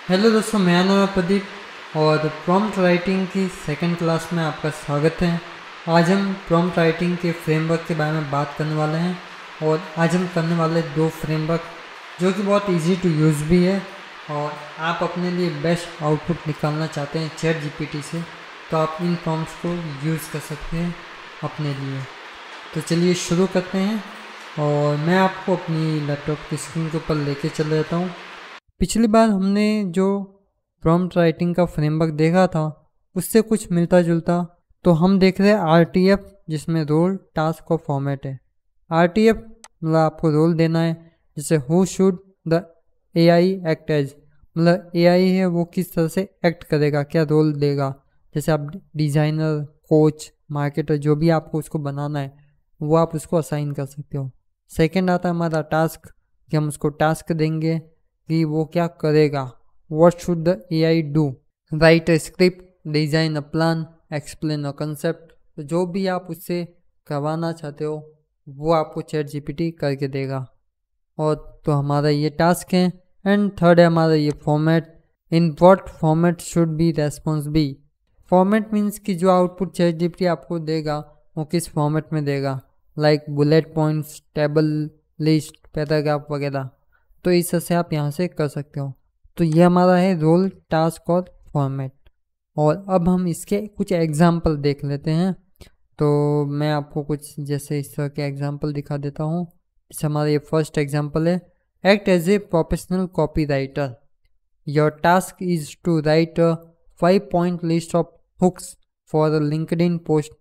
Hello दोस्तों, मेरा नाम है प्रदीप और प्रॉम्प्ट राइटिंग की सेकंड क्लास में आपका स्वागत है। आज हम प्रॉम्प्ट राइटिंग के फ्रेमवर्क के बारे में बात करने वाले हैं और आज हम करने वाले दो फ्रेमवर्क जो कि बहुत इजी टू यूज़ भी है और आप अपने लिए बेस्ट आउटपुट निकालना चाहते हैं चैट जीपीटी से, तो आप इन प्रॉम्प्ट्स को यूज़ कर सकते हैं अपने लिए। तो चलिए शुरू करते हैं और मैं आपको अपनी लैपटॉप की स्क्रीन के ऊपर लेके चले जाता हूँ। पिछली बार हमने जो प्रॉम्प्ट राइटिंग का फ्रेमवर्क देखा था उससे कुछ मिलता जुलता, तो हम देख रहे हैं आरटीएफ जिसमें रोल टास्क और फॉर्मेट है। आरटीएफ मतलब आपको रोल देना है, जैसे who should the AI act as, मतलब एआई है वो किस तरह से एक्ट करेगा, क्या रोल देगा। जैसे आप डिज़ाइनर, कोच, मार्केटर, जो भी आपको उसको बनाना है वो आप उसको असाइन कर सकते हो। सेकंड आता है हमारा टास्क, कि हम उसको टास्क देंगे कि वो क्या करेगा। What should the AI do, right a script, design a plan, explain a concept. तो जो भी आप उससे करवाना चाहते हो वो आपको चैट जीपीटी करके देगा। और तो हमारा ये टास्क है। एंड थर्ड है हमारा ये format, in what format should be response be. Format means कि जो आउटपुट चैट जीपीटी आपको देगा वो किस फॉर्मेट में देगा, like bullet points, table, list, paragraph वगैरह। तो इस तरह से आप यहाँ से कर सकते हो। तो ये हमारा है रोल, टास्क और फॉर्मेट। और अब हम इसके कुछ एग्जाम्पल देख लेते हैं। तो मैं आपको कुछ जैसे इस तरह के एग्जाम्पल दिखा देता हूँ। जैसे हमारा ये फर्स्ट एग्जाम्पल है, act as a professional copywriter. Your task is to write a 5-point list of hooks for a LinkedIn post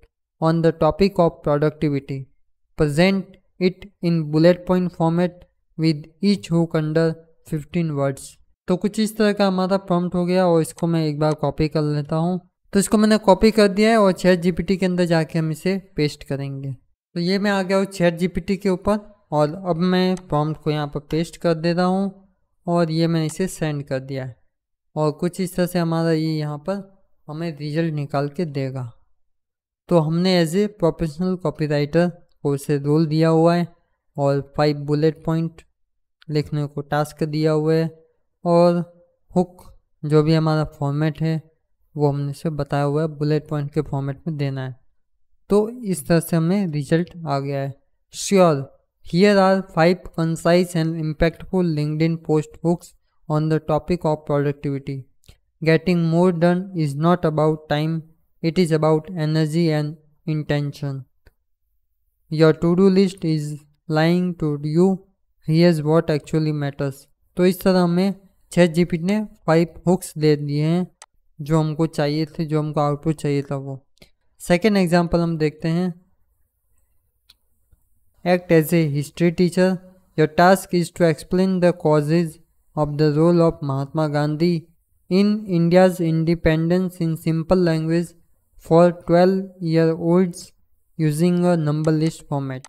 on the topic of productivity. Present it in bullet point format with each hook under 15 words. तो कुछ इस तरह का हमारा prompt हो गया और इसको मैं एक बार कॉपी कर लेता हूँ। तो इसको मैंने कॉपी कर दिया है और चैट जीपीटी के अंदर जाके हम इसे पेस्ट करेंगे। तो ये मैं आ गया हूँ चैट जीपीटी के ऊपर और अब मैं प्रॉम्प्ट को यहाँ पर पेस्ट कर देता हूँ और ये मैंने इसे सेंड कर दिया है। और कुछ इस तरह से हमारा ये यहाँ पर हमें रिजल्ट निकाल के देगा। तो हमने एज ए प्रोफेशनल कॉपीराइटर को उसे रोल दिया हुआ है और 5 बुलेट पॉइंट लिखने को टास्क दिया हुआ है और हुक जो भी हमारा फॉर्मेट है वो हमने से बताया हुआ है, बुलेट पॉइंट के फॉर्मेट में देना है। तो इस तरह से हमें रिजल्ट आ गया है। Sure, here are 5 concise and impactful LinkedIn post hooks on the topic of productivity. Getting more done is not about time, it is about energy and intention. Your to-do list is lying to you. Here's what actually matters. तो इस तरह हमें chat GPT ने 5 hooks दे दिए हैं जो हमको चाहिए थे, जो हमको आउटपुट चाहिए था वो। सेकेंड एग्जाम्पल हम देखते हैं, act as a history teacher. Your task is to explain the causes of the role of Mahatma Gandhi in India's independence in simple language for 12-year-olds using a number list format.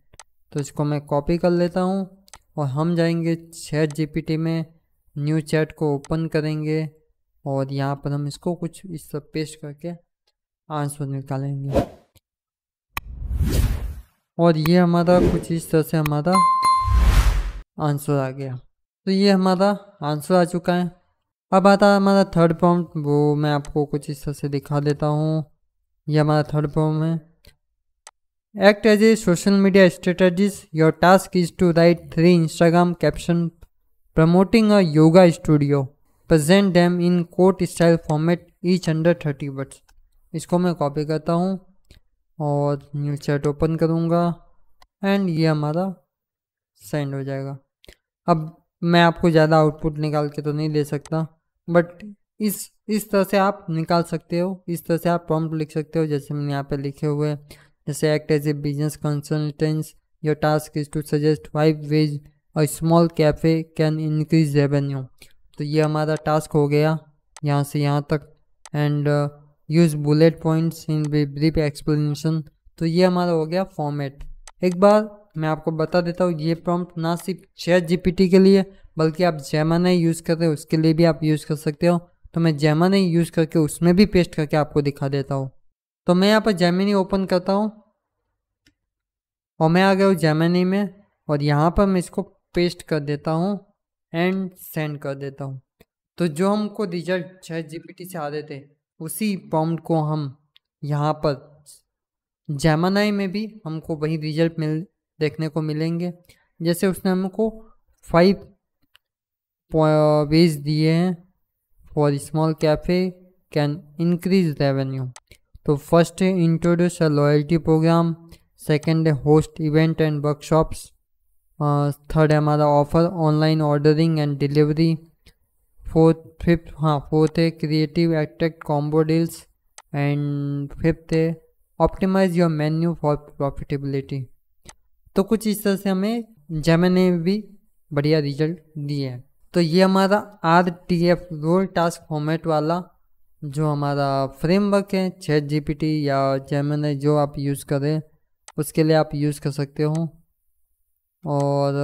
तो इसको मैं copy कर लेता हूँ और हम जाएंगे चैट जीपीटी में, न्यू चैट को ओपन करेंगे और यहाँ पर हम इसको कुछ इस तरह पेस्ट करके आंसर निकालेंगे। और ये हमारा कुछ इस तरह से हमारा आंसर आ गया। तो ये हमारा आंसर आ चुका है। अब आता है हमारा थर्ड प्रॉम्प्ट, वो मैं आपको कुछ इस तरह से दिखा देता हूँ। ये हमारा थर्ड प्रॉम्प्ट है, act as a social media strategist. Your task is to write 3 Instagram caption promoting a yoga studio. Present them in quote style format each under 30 words. इसको मैं कॉपी करता हूँ और न्यू चैट ओपन करूँगा and ये हमारा send हो जाएगा। अब मैं आपको ज़्यादा आउटपुट निकाल के तो नहीं दे सकता, बट इस तरह से आप निकाल सकते हो, इस तरह से आप प्रॉम्प्ट लिख सकते हो जैसे मैंने यहाँ पे लिखे हुए हैं। जैसे act as a business consultant, your task is to suggest 5 ways a small cafe can increase revenue. तो ये हमारा टास्क हो गया यहाँ से यहाँ तक। And use bullet points in brief explanation. तो ये हमारा हो गया फॉर्मेट। एक बार मैं आपको बता देता हूँ, ये प्रॉम्प्ट ना सिर्फ चैट जीपीटी के लिए बल्कि आप जेमिनी यूज़ कर रहे हो उसके लिए भी आप यूज़ कर सकते हो। तो मैं जेमिनी यूज़ करके उसमें भी पेस्ट करके आपको दिखा देता हूँ। तो मैं यहाँ पर जेमिनी ओपन करता हूँ और मैं आ गया हूँ जेमिनी में और यहाँ पर मैं इसको पेस्ट कर देता हूँ एंड सेंड कर देता हूँ। तो जो हमको रिजल्ट चैट जीपीटी से आ रहे थे उसी प्रॉम्प्ट को हम यहाँ पर जेमिनी में भी हमको वही रिजल्ट देखने को मिलेंगे। जैसे उसने हमको 5 वेज दिए हैं for small cafe can increase revenue. तो फर्स्ट है introduce a loyalty programme, second है host event and workshops, third है हमारा offer online ordering and delivery, fourth है creative attract combo deals, and fifth है optimise your menu for profitability. तो कुछ इस तरह से हमें जेमिनी ने भी बढ़िया रिजल्ट दिए हैं। तो ये हमारा RTF रोल टास्क फॉर्मेट वाला जो हमारा फ्रेमवर्क है चैट जीपीटी या जेमिनी जो आप यूज़ करें उसके लिए आप यूज़ कर सकते हो। और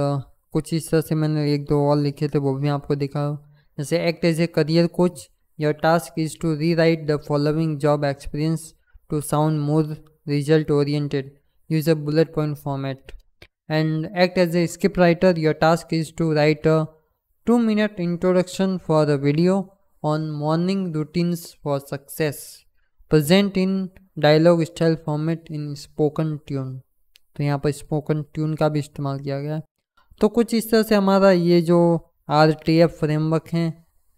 कुछ इस तरह से मैंने एक दो और लिखे थे वो भी आपको दिखाओ। जैसे act as a career coach, your task is to rewrite the following job experience to sound more result oriented, use a bullet point format. And act as a script writer, your task is to write a 2-minute introduction for a video on morning routines for success, present in dialogue style format in spoken tune। तो यहाँ पर spoken tune का भी इस्तेमाल किया गया है। तो कुछ इस तरह से हमारा ये जो RTF फ्रेमवर्क है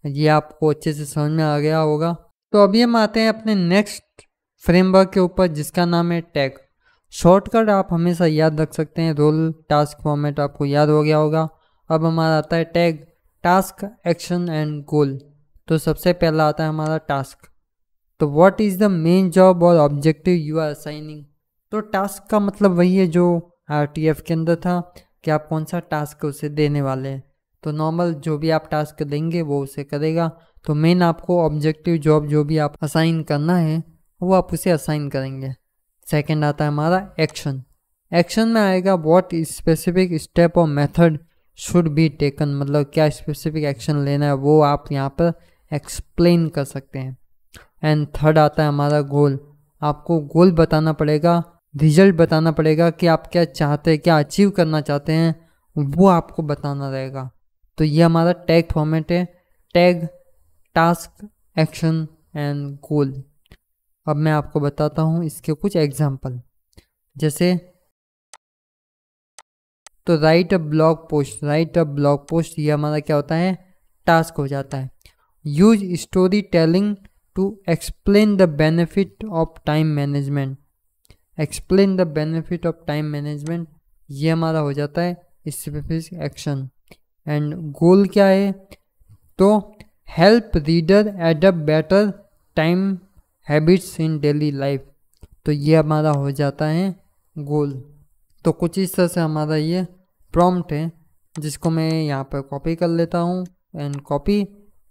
ये आपको अच्छे से समझ में आ गया होगा। तो अभी हम आते हैं अपने नेक्स्ट फ्रेमवर्क के ऊपर जिसका नाम है टैग। शॉर्टकट आप हमेशा याद रख सकते हैं, रोल टास्क फॉर्मेट आपको याद हो गया होगा। अब हमारा आता है टैग टास्क एक्शन एंड गोल। तो सबसे पहला आता है हमारा टास्क। तो what is the main job और ऑब्जेक्टिव यू आर असाइनिंग। तो टास्क का मतलब वही है जो RTF के अंदर था कि आप कौन सा टास्क उसे देने वाले हैं। तो नॉर्मल जो भी आप टास्क देंगे वो उसे करेगा। तो मेन आपको ऑब्जेक्टिव जॉब जो भी आप असाइन करना है वो आप उसे असाइन करेंगे। सेकेंड आता है हमारा एक्शन। एक्शन में आएगा व्हाट स्पेसिफिक स्टेप और मेथड शुड बी टेकन, मतलब क्या स्पेसिफिक एक्शन लेना है वो आप यहाँ पर एक्सप्लेन कर सकते हैं। एंड थर्ड आता है हमारा गोल। आपको गोल बताना पड़ेगा, रिजल्ट बताना पड़ेगा कि आप क्या चाहते हैं, क्या अचीव करना चाहते हैं वो आपको बताना रहेगा। तो ये हमारा टैग फॉर्मेट है, टैग टास्क एक्शन एंड गोल। अब मैं आपको बताता हूँ इसके कुछ एग्जाम्पल। जैसे तो write a blog post, write a blog post ये हमारा क्या होता है टास्क हो जाता है। Use storytelling to explain the benefit of time management, explain the benefit of time management ये हमारा हो जाता है स्पेसिफिक एक्शन। एंड गोल क्या है तो help reader adapt better time habits in daily life. तो ये हमारा हो जाता है गोल। तो कुछ इस तरह से हमारा ये प्रॉम्प्ट है जिसको मैं यहाँ पर कॉपी कर लेता हूँ एंड कॉपी,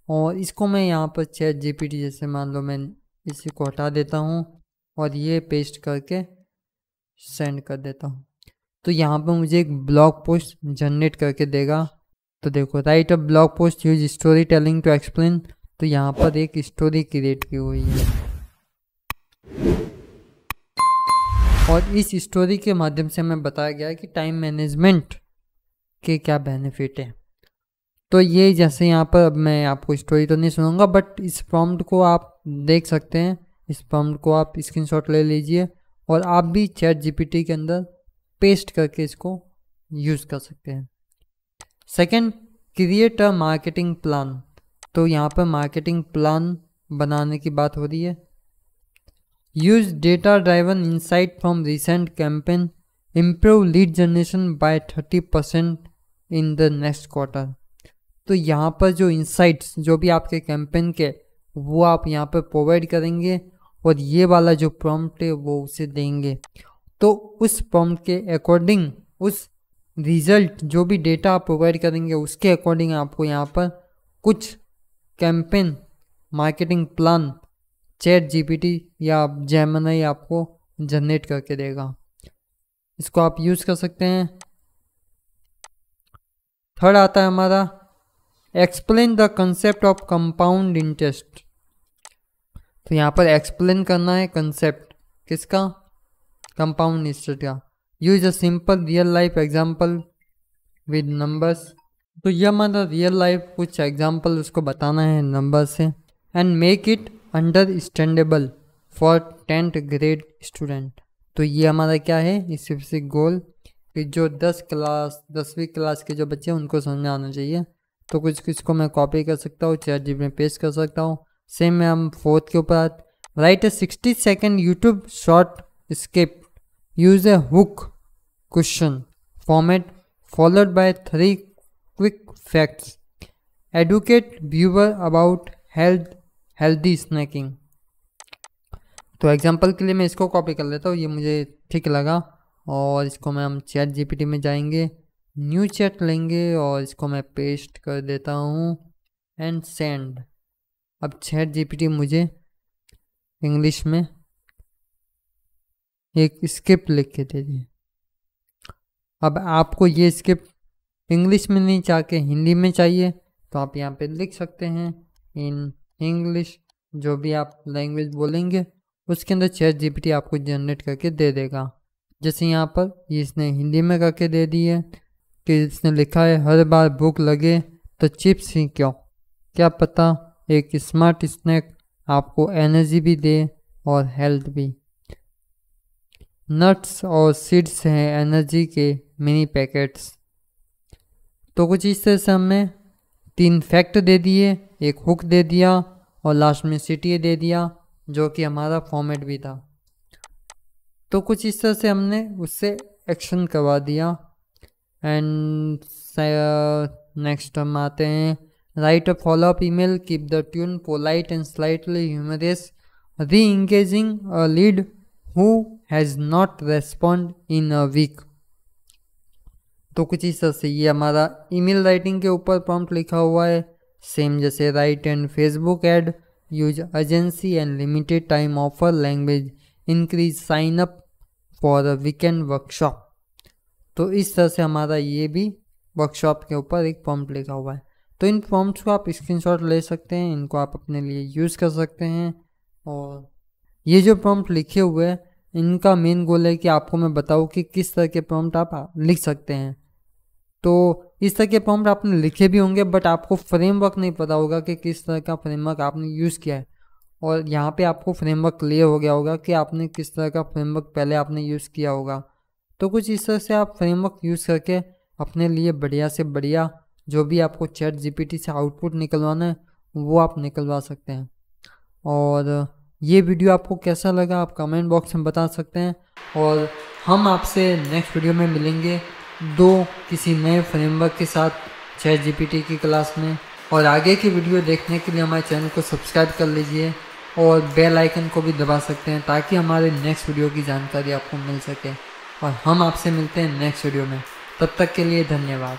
और इसको मैं यहाँ पर चैट जीपीटी जैसे मान लो मैं इसी को हटा देता हूँ और ये पेस्ट करके सेंड कर देता हूँ। तो यहाँ पर मुझे एक ब्लॉग पोस्ट जनरेट करके देगा। तो देखो write a blog post use storytelling to explain. तो यहाँ पर एक स्टोरी क्रिएट की हुई है और इस स्टोरी के माध्यम से हमें बताया गया है कि टाइम मैनेजमेंट के क्या बेनिफिट है। तो ये जैसे यहाँ पर अब मैं आपको स्टोरी तो नहीं सुनाऊंगा बट इस प्रॉम्प्ट को आप देख सकते हैं, इस प्रॉम्प्ट को आप स्क्रीनशॉट ले लीजिए और आप भी चैट जीपीटी के अंदर पेस्ट करके इसको यूज़ कर सकते हैं। Second, create a marketing plan. तो यहाँ पर मार्केटिंग प्लान बनाने की बात हो रही है। Use data driven insight from recent campaign, improve lead generation by 30% in the next quarter. तो यहाँ पर जो इंसाइट्स जो भी आपके कैंपेन के वो आप यहाँ पर प्रोवाइड करेंगे और ये वाला जो प्रॉम्प्ट है वो उसे देंगे। तो उस प्रॉम्प्ट के अकॉर्डिंग उस रिजल्ट जो भी डेटा आप प्रोवाइड करेंगे उसके अकॉर्डिंग आपको यहाँ पर कुछ campaign marketing plan chat GPT या जेमिनी आपको जनरेट करके देगा। इसको आप यूज़ कर सकते हैं। थर्ड आता है हमारा explain the concept of compound interest. तो यहाँ पर एक्सप्लेन करना है कंसेप्ट किसका, कंपाउंड इंटरेस्ट का। Use a simple real life example with numbers तो ये हमारा रियल लाइफ कुछ एग्जाम्पल उसको बताना है नंबर से, and make it understandable for 10th grade student. तो ये हमारा क्या है स्पेसिफिक गोल कि जो 10वीं क्लास के जो बच्चे हैं उनको समझ में आना चाहिए। तो कुछ को मैं कॉपी कर सकता हूँ, ChatGPT में पेस्ट कर सकता हूँ। सेम में हम 4th के ऊपर write a 60 second YouTube short script, use a hook question format followed by 3 quick facts, educate viewer about healthy snacking. तो एग्जांपल के लिए मैं इसको कॉपी कर लेता हूँ, ये मुझे ठीक लगा। और इसको मैं हम ChatGPT में जाएंगे, न्यू चैट लेंगे और इसको मैं पेस्ट कर देता हूँ एंड सेंड। अब ChatGPT मुझे इंग्लिश में एक स्क्रिप्ट लिख के दे दी। अब आपको ये स्क्रिप्ट इंग्लिश में नहीं चाह के हिंदी में चाहिए तो आप यहाँ पे लिख सकते हैं इन इंग्लिश, जो भी आप लैंग्वेज बोलेंगे उसके अंदर ChatGPT आपको जनरेट करके दे देगा। जैसे यहाँ पर ये इसने हिंदी में करके दे दी है कि इसने लिखा है हर बार भूख लगे तो चिप्स ही क्यों, क्या पता एक स्मार्ट स्नैक आपको एनर्जी भी दे और हेल्थ भी। नट्स और सीड्स हैं एनर्जी के मिनी पैकेट्स। तो कुछ इस तरह से हमने 3 फैक्ट दे दिए, एक हुक दे दिया और लास्ट में CTA दे दिया जो कि हमारा फॉर्मेट भी था। तो कुछ इस तरह से हमने उससे एक्शन करवा दिया। एंड नेक्स्ट हम आते हैं write a follow up email, keep the tone polite and slightly humorous, reengaging a lead who has not respond in a week. तो कुछ इस तरह से ये हमारा ईमेल राइटिंग के ऊपर प्रॉम्प्ट लिखा हुआ है। सेम जैसे write and Facebook ad, use agency and limited time offer, language increase, sign up for a weekend workshop. तो इस तरह से हमारा ये भी वर्कशॉप के ऊपर एक प्रॉम्प्ट लिखा हुआ है। तो इन प्रॉम्प्ट्स को आप स्क्रीनशॉट ले सकते हैं, इनको आप अपने लिए यूज़ कर सकते हैं। और ये जो प्रॉम्प्ट लिखे हुए हैं इनका मेन गोल है कि आपको मैं बताऊँ कि किस तरह के प्रॉम्प्ट आप लिख सकते हैं। तो इस तरह के प्रॉम्प्ट आपने लिखे भी होंगे बट आपको फ्रेमवर्क नहीं पता होगा कि किस तरह का फ्रेमवर्क आपने यूज़ किया है। और यहाँ पे आपको फ्रेमवर्क क्लियर हो गया होगा कि आपने किस तरह का फ्रेमवर्क पहले आपने यूज़ किया होगा। तो कुछ इस तरह से आप फ्रेमवर्क यूज़ करके अपने लिए बढ़िया से बढ़िया जो भी आपको ChatGPT से आउटपुट निकलवाना है वो आप निकलवा सकते हैं। और ये वीडियो आपको कैसा लगा आप कमेंट बॉक्स में बता सकते हैं। और हम आपसे नेक्स्ट वीडियो में मिलेंगे किसी नए फ्रेमवर्क के साथ ChatGPT की क्लास में। और आगे की वीडियो देखने के लिए हमारे चैनल को सब्सक्राइब कर लीजिए और बेल आइकन को भी दबा सकते हैं ताकि हमारे नेक्स्ट वीडियो की जानकारी आपको मिल सके। और हम आपसे मिलते हैं नेक्स्ट वीडियो में, तब तक के लिए धन्यवाद।